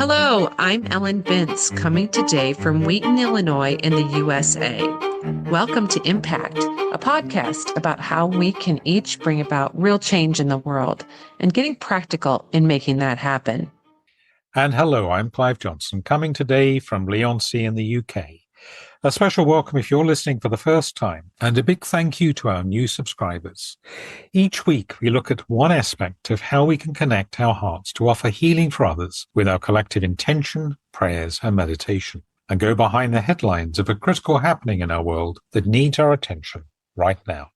Hello, I'm Ellen Bintz, coming today from Wheaton, Illinois, in the USA. Welcome to Impact, a podcast about how we can each bring about real change in the world and getting practical in making that happen. And hello, I'm Clive Johnson, coming today from Leigh-on-Sea in the UK. A special welcome if you're listening for the first time, and a big thank you to our new subscribers. Each week, we look at one aspect of how we can connect our hearts to offer healing for others with our collective intention, prayers, and meditation, and go behind the headlines of a critical happening in our world that needs our attention right now.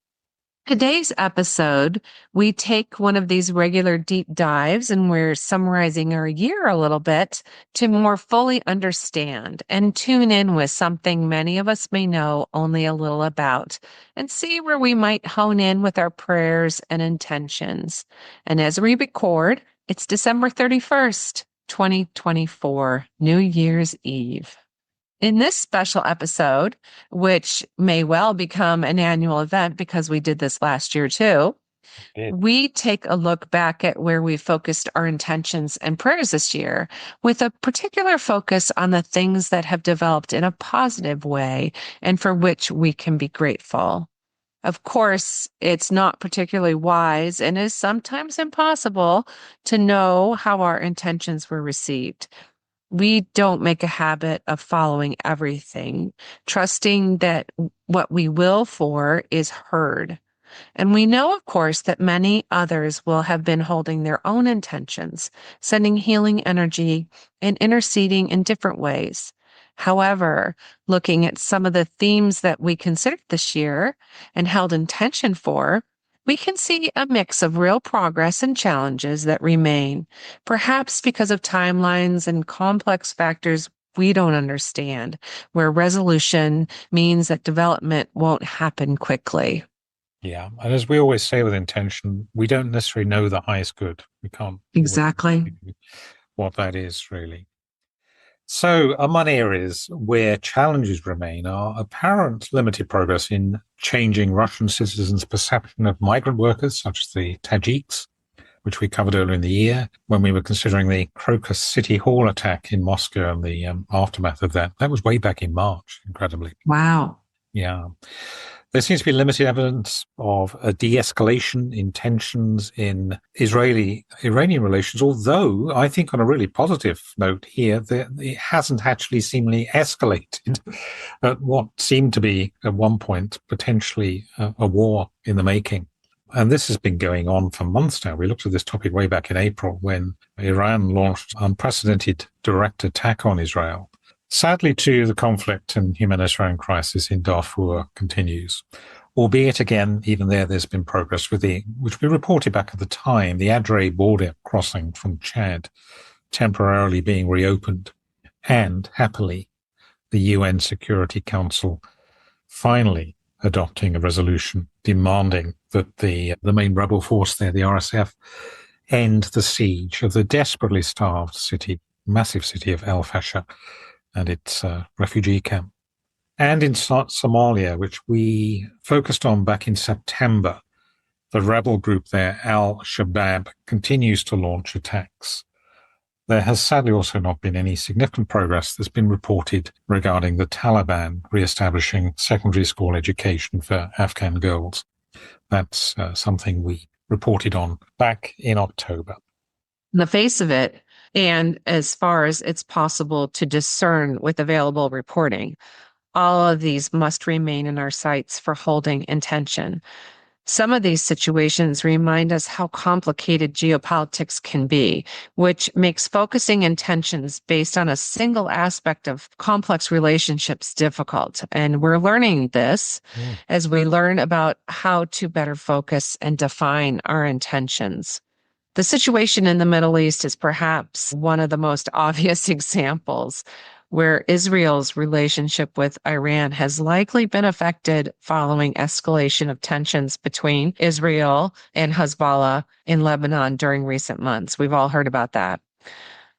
Today's episode, we take one of these regular deep dives and we're summarizing our year a little bit to more fully understand and tune in with something many of us may know only a little about and see where we might hone in with our prayers and intentions. And as we record, it's December 31st, 2024, New Year's Eve. In this special episode, which may well become an annual event because we did this last year too, we take a look back at where we focused our intentions and prayers this year with a particular focus on the things that have developed in a positive way and for which we can be grateful. Of course, it's not particularly wise and is sometimes impossible to know how our intentions were received. We don't make a habit of following everything, trusting that what we will for is heard. And we know, of course, that many others will have been holding their own intentions, sending healing energy and interceding in different ways. However, looking at some of the themes that we considered this year and held intention for, we can see a mix of real progress and challenges that remain, perhaps because of timelines and complex factors we don't understand, where resolution means that development won't happen quickly. Yeah, and as we always say with intention, we don't necessarily know the highest good. We can't Exactly. what that is, really. So among areas where challenges remain are apparent limited progress in changing Russian citizens' perception of migrant workers, such as the Tajiks, which we covered earlier in the year when we were considering the Crocus City Hall attack in Moscow and the aftermath of that. That was way back in March, incredibly. Wow. Yeah. There seems to be limited evidence of a de-escalation in tensions in Israeli-Iranian relations, although I think on a really positive note here, it hasn't actually seemingly escalated at what seemed to be at one point potentially a war in the making. And this has been going on for months now. We looked at this topic way back in April when Iran launched an unprecedented direct attack on Israel. Sadly, too, the conflict and humanitarian crisis in Darfur continues, albeit again, even there's been progress with which we reported back at the time, the Adre border crossing from Chad temporarily being reopened, and happily, the UN Security Council finally adopting a resolution demanding that the main rebel force there, the RSF, end the siege of the desperately starved massive city of El Fasher and its refugee camp. And in Somalia, which we focused on back in September, the rebel group there, Al-Shabaab, continues to launch attacks. There has sadly also not been any significant progress that's been reported regarding the Taliban re-establishing secondary school education for Afghan girls. That's something we reported on back in October. In the face of it, and as far as it's possible to discern with available reporting, all of these must remain in our sights for holding intention. Some of these situations remind us how complicated geopolitics can be, which makes focusing intentions based on a single aspect of complex relationships difficult. And we're learning this as we learn about how to better focus and define our intentions. The situation in the Middle East is perhaps one of the most obvious examples where Israel's relationship with Iran has likely been affected following escalation of tensions between Israel and Hezbollah in Lebanon during recent months. We've all heard about that.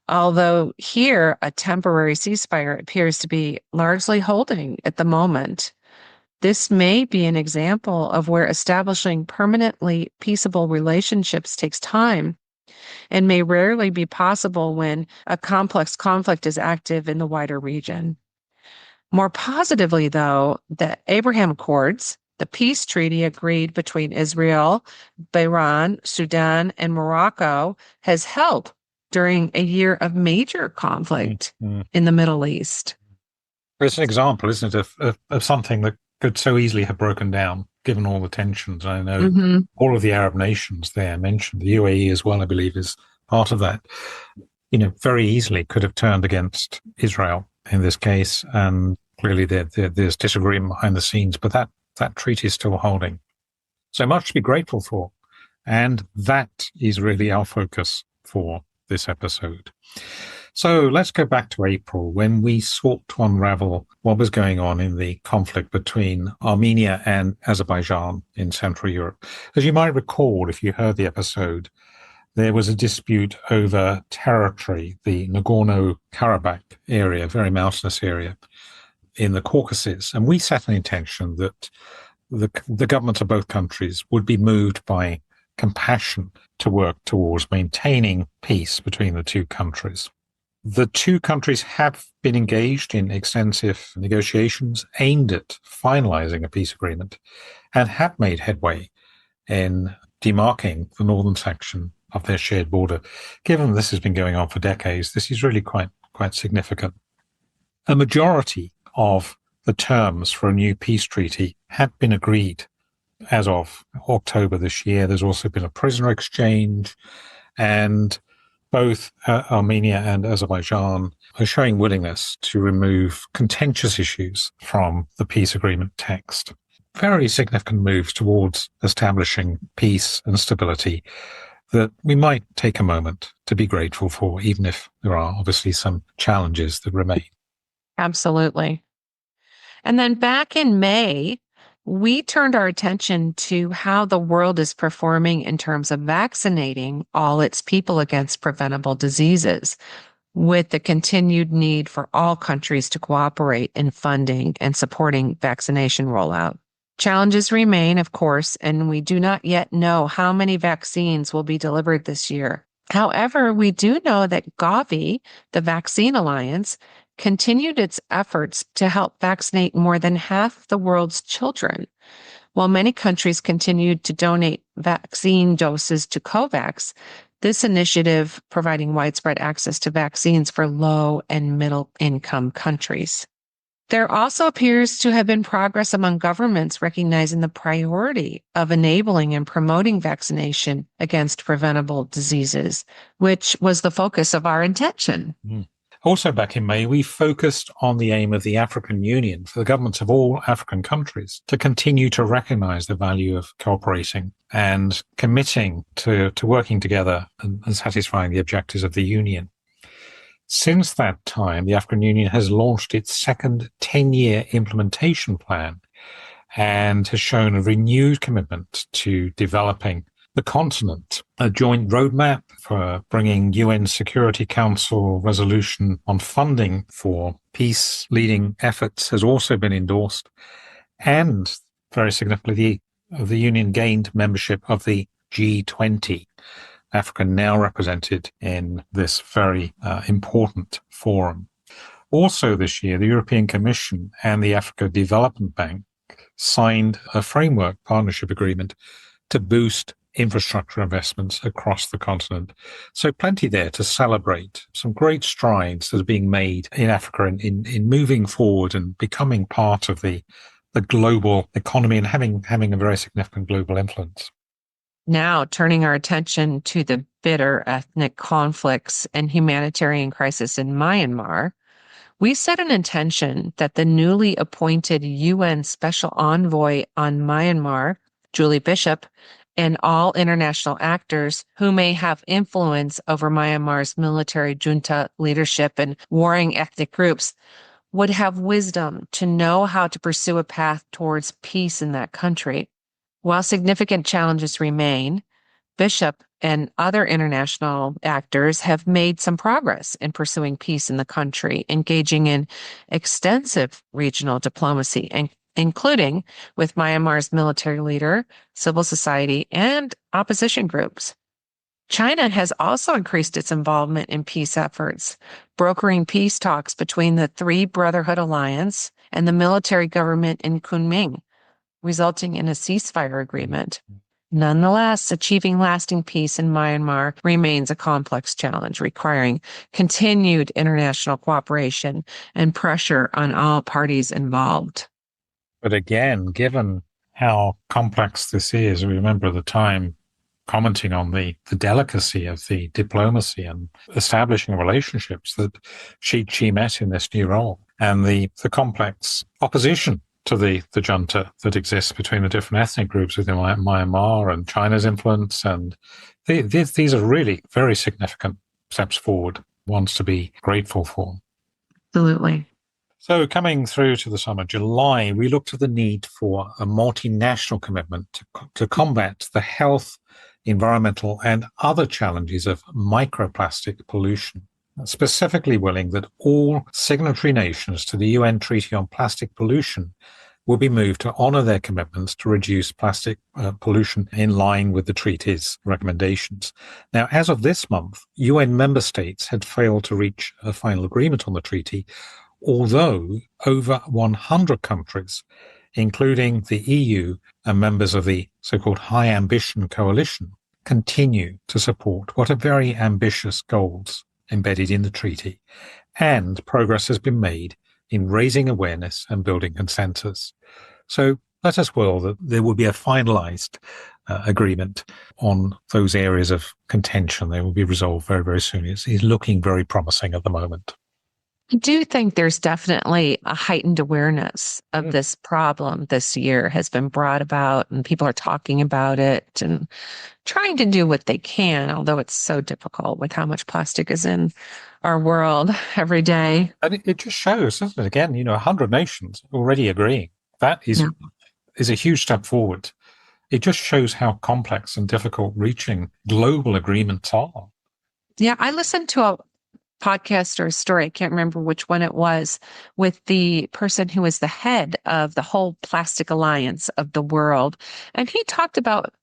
Although here, a temporary ceasefire appears to be largely holding at the moment. This may be an example of where establishing permanently peaceable relationships takes time and may rarely be possible when a complex conflict is active in the wider region. More positively, though, the Abraham Accords, the peace treaty agreed between Israel, Bahrain, Sudan, and Morocco, has helped during a year of major conflict in the Middle East. It's an example, isn't it, of something that could so easily have broken down, given all the tensions. I know all of the Arab nations there mentioned, the UAE as well, I believe, is part of that, very easily could have turned against Israel in this case. And clearly there's disagreement behind the scenes, but that treaty is still holding. So much to be grateful for. And that is really our focus for this episode. So let's go back to April, when we sought to unravel what was going on in the conflict between Armenia and Azerbaijan in Central Europe. As you might recall, if you heard the episode, there was a dispute over territory, the Nagorno-Karabakh area, very mountainous area in the Caucasus. And we set an intention that the governments of both countries would be moved by compassion to work towards maintaining peace between the two countries. The two countries have been engaged in extensive negotiations aimed at finalizing a peace agreement and have made headway in demarking the northern section of their shared border. Given this has been going on for decades, this is really quite significant. A majority of the terms for a new peace treaty have been agreed as of October this year. There's also been a prisoner exchange, and both Armenia and Azerbaijan are showing willingness to remove contentious issues from the peace agreement text. Very significant moves towards establishing peace and stability that we might take a moment to be grateful for, even if there are obviously some challenges that remain. Absolutely. And then back in May, we turned our attention to how the world is performing in terms of vaccinating all its people against preventable diseases, with the continued need for all countries to cooperate in funding and supporting vaccination rollout. Challenges remain, of course, and we do not yet know how many vaccines will be delivered this year. However, we do know that Gavi, the Vaccine Alliance, continued its efforts to help vaccinate more than half the world's children, while many countries continued to donate vaccine doses to COVAX. This initiative providing widespread access to vaccines for low and middle income countries. There also appears to have been progress among governments recognizing the priority of enabling and promoting vaccination against preventable diseases, which was the focus of our intention. Also back in May, we focused on the aim of the African Union for the governments of all African countries to continue to recognize the value of cooperating and committing to working together and satisfying the objectives of the Union. Since that time, the African Union has launched its second 10-year implementation plan and has shown a renewed commitment to developing the continent. A joint roadmap for bringing UN Security Council resolution on funding for peace-leading efforts has also been endorsed. And very significantly, the Union gained membership of the G20. Africa now represented in this very important forum. Also this year, the European Commission and the Africa Development Bank signed a framework partnership agreement to boost infrastructure investments across the continent. So plenty there to celebrate. Some great strides that are being made in Africa in moving forward and becoming part of the global economy and having a very significant global influence. Now, turning our attention to the bitter ethnic conflicts and humanitarian crisis in Myanmar, we set an intention that the newly appointed UN Special Envoy on Myanmar, Julie Bishop, and all international actors who may have influence over Myanmar's military junta leadership and warring ethnic groups would have wisdom to know how to pursue a path towards peace in that country. While significant challenges remain, Bishop and other international actors have made some progress in pursuing peace in the country, engaging in extensive regional diplomacy, including with Myanmar's military leader, civil society, and opposition groups. China has also increased its involvement in peace efforts, brokering peace talks between the Three Brotherhood Alliance and the military government in Kunming, resulting in a ceasefire agreement. Nonetheless, achieving lasting peace in Myanmar remains a complex challenge, requiring continued international cooperation and pressure on all parties involved. But again, given how complex this is, remember at the time commenting on the delicacy of the diplomacy and establishing relationships that she met in this new role, and the complex opposition to the junta that exists between the different ethnic groups within Myanmar and China's influence. And these are really very significant steps forward, ones to be grateful for. Absolutely. So coming through to the summer, July, we looked at the need for a multinational commitment to combat the health, environmental and other challenges of microplastic pollution, specifically willing that all signatory nations to the UN Treaty on Plastic Pollution will be moved to honour their commitments to reduce plastic pollution in line with the treaty's recommendations. Now, as of this month, UN member states had failed to reach a final agreement on the treaty, although over 100 countries, including the EU and members of the so-called High Ambition Coalition, continue to support what are very ambitious goals embedded in the treaty, and progress has been made in raising awareness and building consensus. So let us will that there will be a finalized agreement on those areas of contention. They will be resolved very, very soon. It's looking very promising at the moment. I do think there's definitely a heightened awareness of this problem this year has been brought about, and people are talking about it and trying to do what they can, although it's so difficult with how much plastic is in our world every day. And it just shows, doesn't it? Again, 100 nations already agreeing. That is a huge step forward. It just shows how complex and difficult reaching global agreements are. Yeah, I listened to a podcast or a story, I can't remember which one it was, with the person who was the head of the whole plastic alliance of the world. And he talked about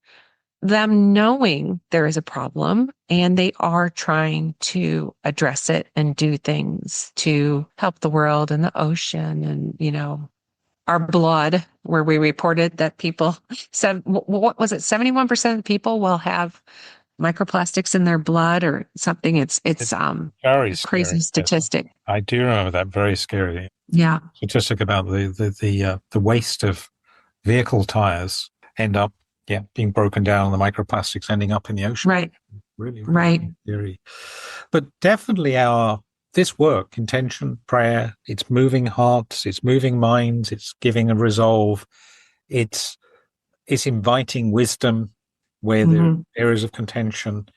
them knowing there is a problem and they are trying to address it and do things to help the world and the ocean and, our blood, where we reported that people said, what was it? 71% of people will have microplastics in their blood or something. It's very a crazy statistic. Yes. I do remember that, very scary. Yeah. Statistic about the waste of vehicle tires end up being broken down, the microplastics ending up in the ocean. Right. Really right. Scary. But definitely this work, intention, prayer, it's moving hearts, it's moving minds, it's giving a resolve, it's inviting wisdom where there are areas of contention.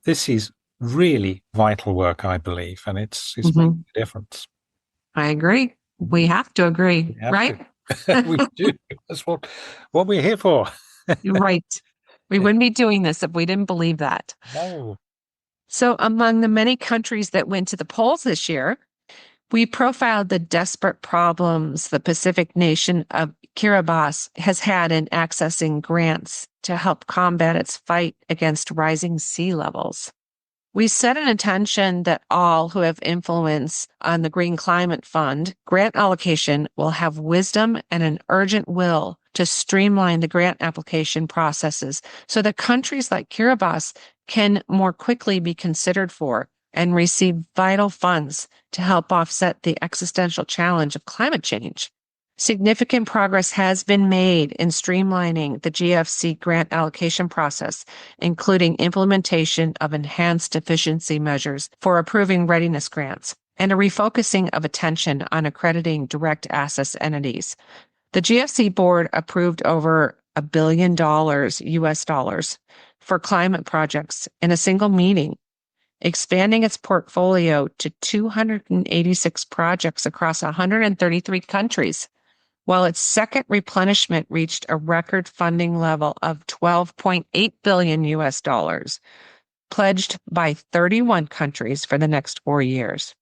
This is really vital work, I believe, and it's making a difference. I agree. We have to agree, right? We do. That's what we're here for. Right. We wouldn't be doing this if we didn't believe that. No. So among the many countries that went to the polls this year, we profiled the desperate problems the Pacific nation of Kiribati has had in accessing grants to help combat its fight against rising sea levels. We set an intention that all who have influence on the Green Climate Fund grant allocation will have wisdom and an urgent will to streamline the grant application processes so that countries like Kiribati can more quickly be considered for and receive vital funds to help offset the existential challenge of climate change. Significant progress has been made in streamlining the GFC grant allocation process, including implementation of enhanced efficiency measures for approving readiness grants and a refocusing of attention on accrediting direct access entities. The GFC board approved over $1 billion US dollars for climate projects in a single meeting, expanding its portfolio to 286 projects across 133 countries, while its second replenishment reached a record funding level of $12.8 billion US dollars, pledged by 31 countries for the next 4 years.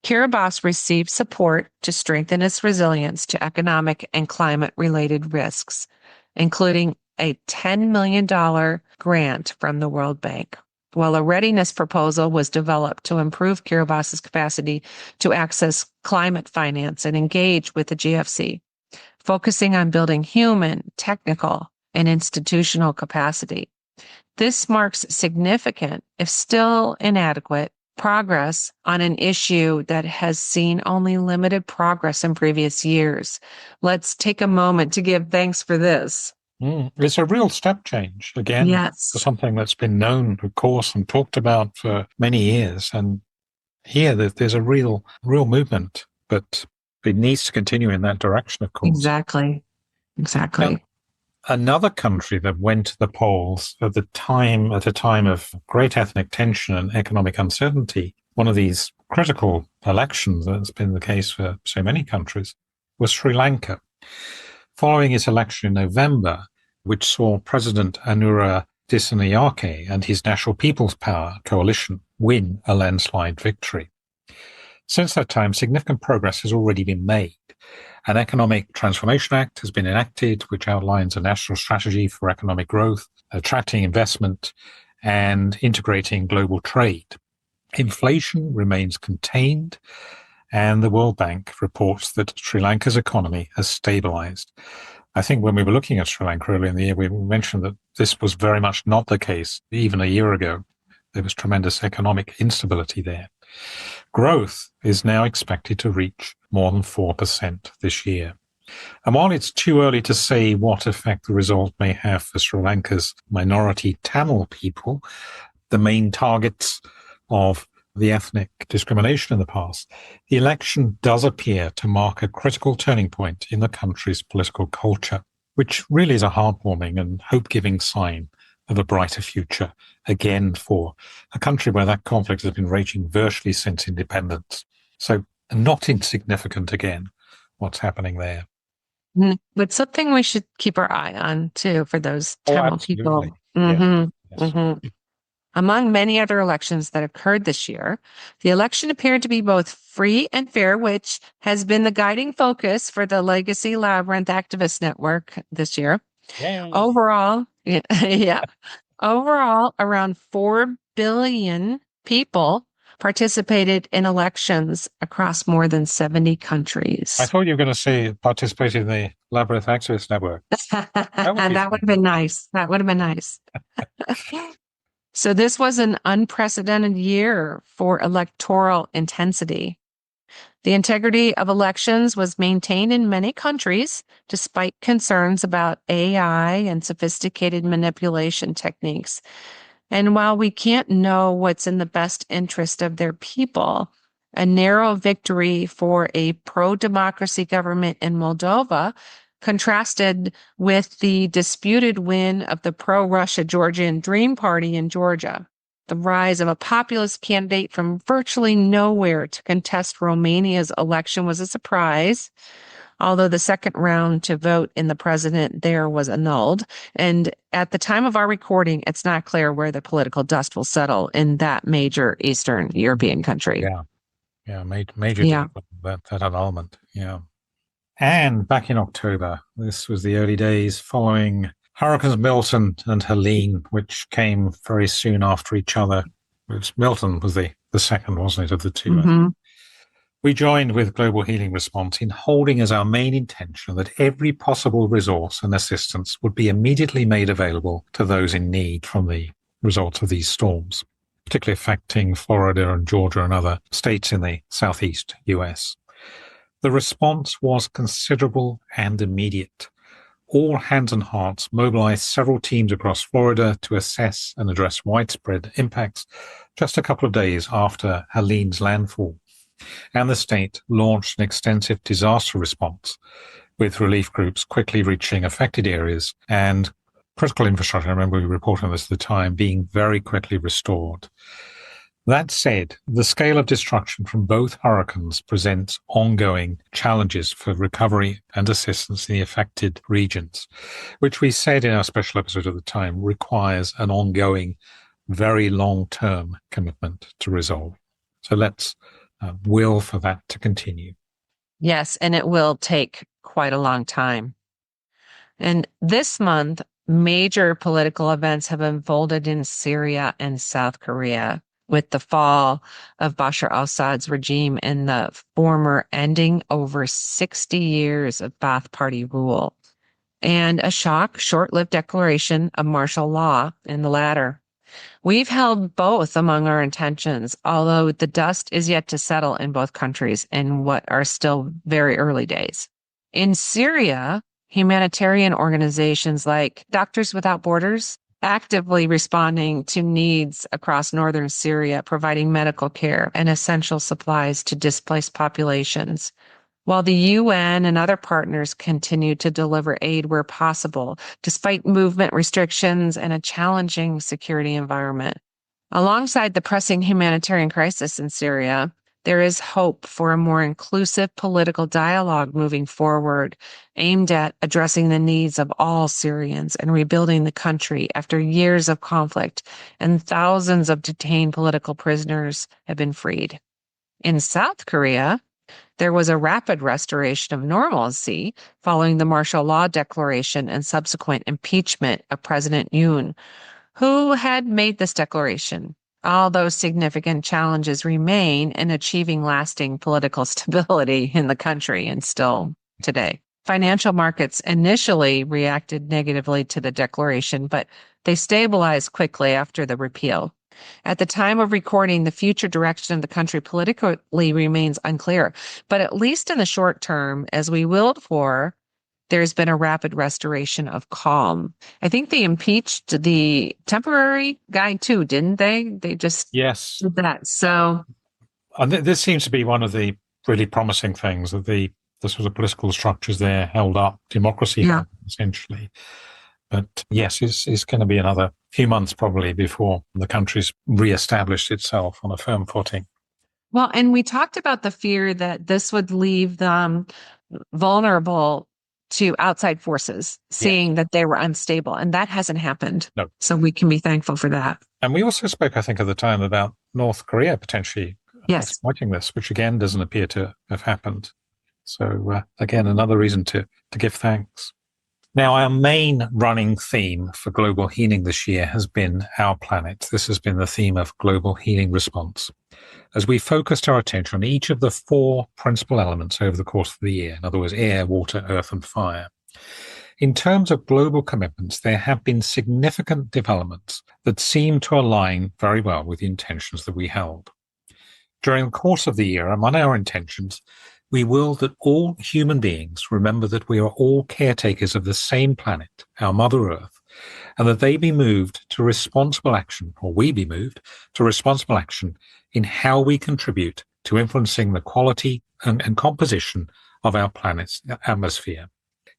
Kiribati received support to strengthen its resilience to economic and climate-related risks, including a $10 million grant from the World Bank. while a readiness proposal was developed to improve Kiribati's capacity to access climate finance and engage with the GFC, focusing on building human, technical, and institutional capacity. This marks significant, if still inadequate, progress on an issue that has seen only limited progress in previous years. Let's take a moment to give thanks for this. It's a real step change, again, Yes. for something that's been known, of course, and talked about for many years. And here there's a real movement, but it needs to continue in that direction, of course. Exactly. Now, another country that went to the polls at a time of great ethnic tension and economic uncertainty, one of these critical elections that's been the case for so many countries, was Sri Lanka. Following its election in November, which saw President Anura Dissanayake and his National People's Power coalition win a landslide victory. Since that time, significant progress has already been made. An Economic Transformation Act has been enacted, which outlines a national strategy for economic growth, attracting investment, and integrating global trade. Inflation remains contained, and the World Bank reports that Sri Lanka's economy has stabilized. I think when we were looking at Sri Lanka earlier in the year, we mentioned that this was very much not the case. Even a year ago, there was tremendous economic instability there. Growth is now expected to reach more than 4% this year. And while it's too early to say what effect the result may have for Sri Lanka's minority Tamil people, the main targets of the ethnic discrimination in the past, the election does appear to mark a critical turning point in the country's political culture, which really is a heartwarming and hope-giving sign of a brighter future, again, for a country where that conflict has been raging virtually since independence. So not insignificant, again, what's happening there. But something we should keep our eye on, too, for those Tamil people. Yes. Among many other elections that occurred this year, the election appeared to be both free and fair, which has been the guiding focus for the Legacy Labyrinth Activist Network this year. Yay. Overall, around 4 billion people participated in elections across more than 70 countries. I thought you were going to say participated in the Labyrinth Activist Network. That would have been nice. That would have been nice. So this was an unprecedented year for electoral intensity. The integrity of elections was maintained in many countries, despite concerns about AI and sophisticated manipulation techniques. And while we can't know what's in the best interest of their people, a narrow victory for a pro-democracy government in Moldova contrasted with the disputed win of the pro-Russia Georgian Dream Party in Georgia. The rise of a populist candidate from virtually nowhere to contest Romania's election was a surprise, although the second round to vote in the president there was annulled. And at the time of our recording, it's not clear where the political dust will settle in that major Eastern European country. Major that annulment. Yeah. And back in October, this was the early days following Hurricanes Milton and Helene, which came very soon after each other. Milton was the second, wasn't it, of the two? Mm-hmm. We joined with Global Healing Response in holding as our main intention that every possible resource and assistance would be immediately made available to those in need from the results of these storms, particularly affecting Florida and Georgia and other states in the southeast US. The response was considerable and immediate. All hands and hearts mobilized several teams across Florida to assess and address widespread impacts just a couple of days after Helene's landfall. And the state launched an extensive disaster response, with relief groups quickly reaching affected areas and critical infrastructure, I remember we reported on this at the time, being very quickly restored. That said, the scale of destruction from both hurricanes presents ongoing challenges for recovery and assistance in the affected regions, which we said in our special episode at the time requires an ongoing, very long-term commitment to resolve. So let's will for that to continue. Yes, and it will take quite a long time. And this month, Major political events have unfolded in Syria and South Korea, with the fall of Bashar al-Assad's regime and the former ending over 60 years of Ba'ath Party rule, and a short-lived declaration of martial law in the latter. We've held both among our intentions, although the dust is yet to settle in both countries in what are still very early days. In Syria, humanitarian organizations like Doctors Without Borders actively responding to needs across northern Syria, providing medical care and essential supplies to displaced populations, while the UN and other partners continue to deliver aid where possible, despite movement restrictions and a challenging security environment. Alongside the pressing humanitarian crisis in Syria, there is hope for a more inclusive political dialogue moving forward, aimed at addressing the needs of all Syrians and rebuilding the country after years of conflict, and thousands of detained political prisoners have been freed. In South Korea, there was a rapid restoration of normalcy following the martial law declaration and subsequent impeachment of President Yoon, who had made this declaration. Although significant challenges remain in achieving lasting political stability in the country and still today. Financial markets initially reacted negatively to the declaration, but they stabilized quickly after the repeal. At the time of recording, the future direction of the country politically remains unclear, but at least in the short term, as we willed for, there's been a rapid restoration of calm. I think they impeached the temporary guy too, didn't they? They just Yes. did that. So, And this seems to be one of the really promising things, that the sort of political structures there held up, democracy, essentially. But yes, it's going to be another few months probably before the country's reestablished itself on a firm footing. Well, and we talked about the fear that this would leave them vulnerable to outside forces, seeing that they were unstable, and that hasn't happened. No. So we can be thankful for that. And we also spoke, I think, at the time about North Korea potentially exploiting this, which again doesn't appear to have happened. So again, another reason to give thanks. Now, our main running theme for global healing this year has been our planet. This has been the theme of global healing response, as we focused our attention on each of the 4 principal elements over the course of the year. In other words, air, water, earth, and fire. In terms of global commitments, there have been significant developments that seem to align very well with the intentions that we held. During the course of the year, among our intentions, we will that all human beings remember that we are all caretakers of the same planet, our Mother Earth, and that they be moved to responsible action, or we be moved to responsible action in how we contribute to influencing the quality and composition of our planet's atmosphere.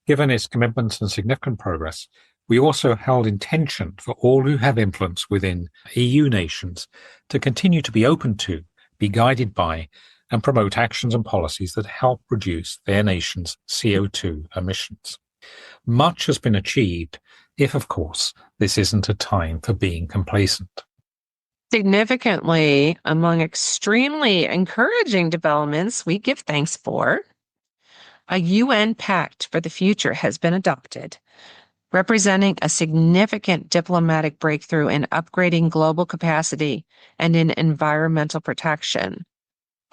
Given its commitments and significant progress, we also held intention for all who have influence within EU nations to continue to be open to, be guided by, and promote actions and policies that help reduce their nation's CO2 emissions. Much has been achieved, if, of course, this isn't a time for being complacent. Significantly, among extremely encouraging developments we give thanks for, a UN Pact for the Future has been adopted, representing a significant diplomatic breakthrough in upgrading global capacity and in environmental protection.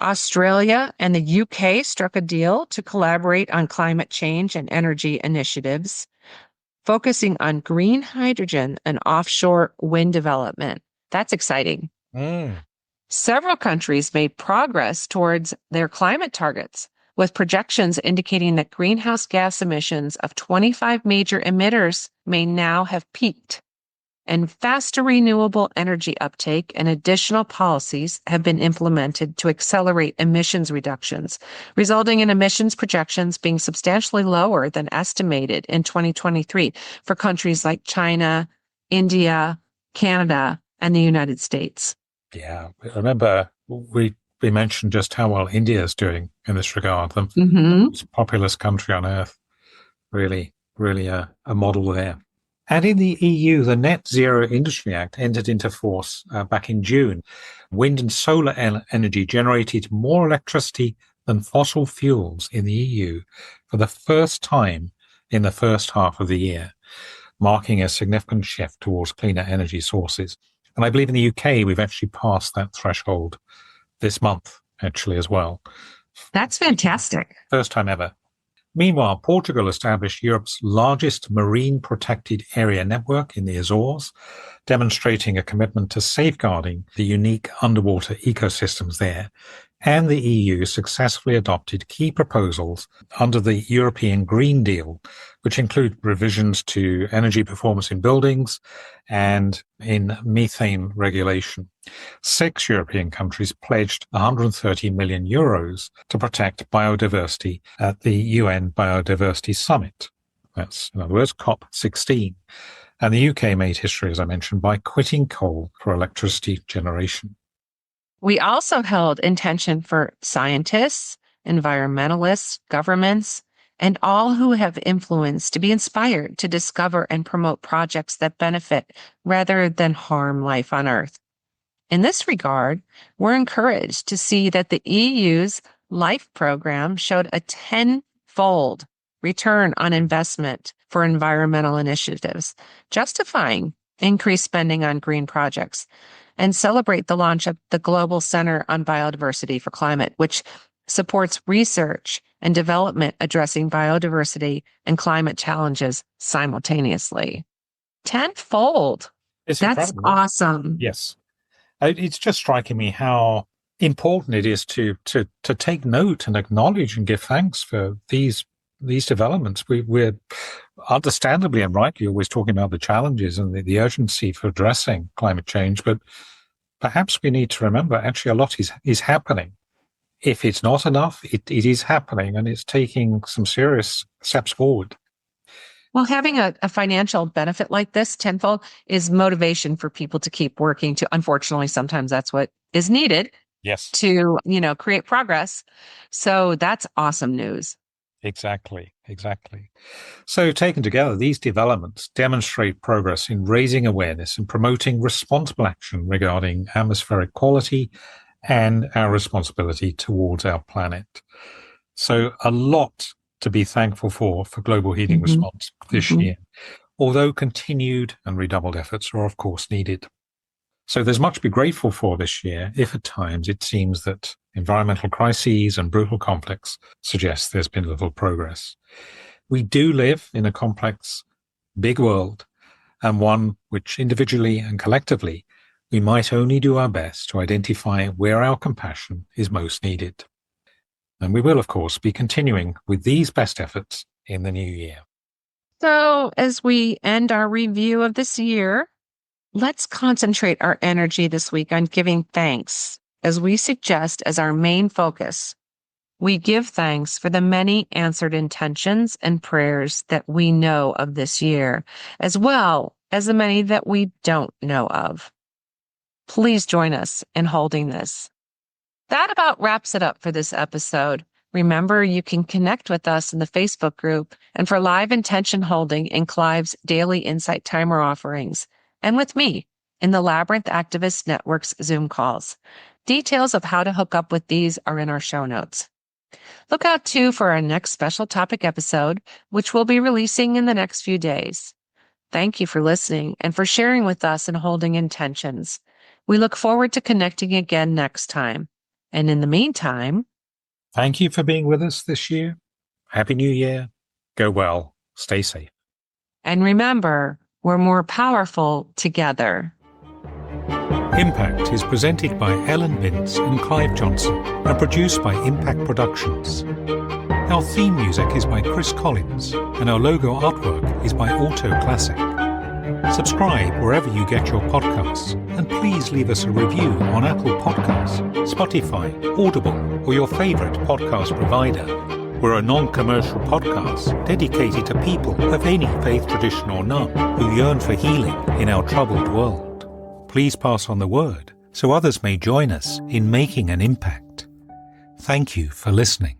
Australia and the UK struck a deal to collaborate on climate change and energy initiatives, focusing on green hydrogen and offshore wind development. That's exciting. Several countries made progress towards their climate targets, with projections indicating that greenhouse gas emissions of 25 major emitters may now have peaked, and faster renewable energy uptake and additional policies have been implemented to accelerate emissions reductions, resulting in emissions projections being substantially lower than estimated in 2023 for countries like China, India, Canada, and the United States. Yeah, I remember we mentioned just how well India is doing in this regard. The most populous country on earth, really a model there. And in the EU, the Net Zero Industry Act entered into force back in June. Wind and solar energy generated more electricity than fossil fuels in the EU for the first time in the first half of the year. marking a significant shift towards cleaner energy sources. And I believe in the UK, we've actually passed that threshold this month, actually, as well. That's fantastic. First time ever. Meanwhile, Portugal established Europe's largest marine protected area network in the Azores, demonstrating a commitment to safeguarding the unique underwater ecosystems there. And the EU successfully adopted key proposals under the European Green Deal, which include revisions to energy performance in buildings and in methane regulation. 6 European countries pledged 130 million euros to protect biodiversity at the UN Biodiversity Summit. That's, in other words, COP16. And the UK made history, as I mentioned, by quitting coal for electricity generation. We also held intention for scientists, environmentalists, governments, and all who have influence to be inspired to discover and promote projects that benefit rather than harm life on Earth. In this regard, we're encouraged to see that the EU's LIFE program showed a 10-fold return on investment for environmental initiatives, justifying increased spending on green projects, and celebrate the launch of the Global Center on Biodiversity for Climate, which supports research and development addressing biodiversity and climate challenges simultaneously. Tenfold. It's That's incredible. Awesome. Yes. It's just striking me how important it is to take note and acknowledge and give thanks for these developments. We're understandably and rightly always talking about the challenges and the urgency for addressing climate change, but perhaps we need to remember actually a lot is happening. If it's not enough, it is happening, and it's taking some serious steps forward. Well, having a financial benefit like this tenfold is motivation for people to keep working to, unfortunately, sometimes that's what is needed. Yes. To, create progress. So that's awesome news. Exactly. So taken together, these developments demonstrate progress in raising awareness and promoting responsible action regarding atmospheric quality and our responsibility towards our planet. So a lot to be thankful for global heating response this year, although continued and redoubled efforts are of course needed. So there's much to be grateful for this year, if at times it seems that environmental crises and brutal conflicts suggest there's been little progress. We do live in a complex, big world, and one which individually and collectively we might only do our best to identify where our compassion is most needed. And we will, of course, be continuing with these best efforts in the new year. So as we end our review of this year, let's concentrate our energy this week on giving thanks, as we suggest as our main focus. We give thanks for the many answered intentions and prayers that we know of this year, as well as the many that we don't know of. Please join us in holding this. That about wraps it up for this episode. Remember, you can connect with us in the Facebook group and for live intention holding in Clive's daily Insight Timer offerings, and with me in the Labyrinth Activist Network's Zoom calls. Details of how to hook up with these are in our show notes. Look out too for our next special topic episode, which we'll be releasing in the next few days. Thank you for listening and for sharing with us and holding intentions. We look forward to connecting again next time. And in the meantime, thank you for being with us this year. Happy New Year. Go well. Stay safe. And remember, we're more powerful together. Impact is presented by Ellen Vince and Clive Johnson and produced by Impact Productions. Our theme music is by Chris Collins and our logo artwork is by Auto Classic. Subscribe wherever you get your podcasts and please leave us a review on Apple Podcasts, Spotify, Audible, or your favorite podcast provider. We're a non-commercial podcast dedicated to people of any faith tradition or none who yearn for healing in our troubled world. Please pass on the word so others may join us in making an impact. Thank you for listening.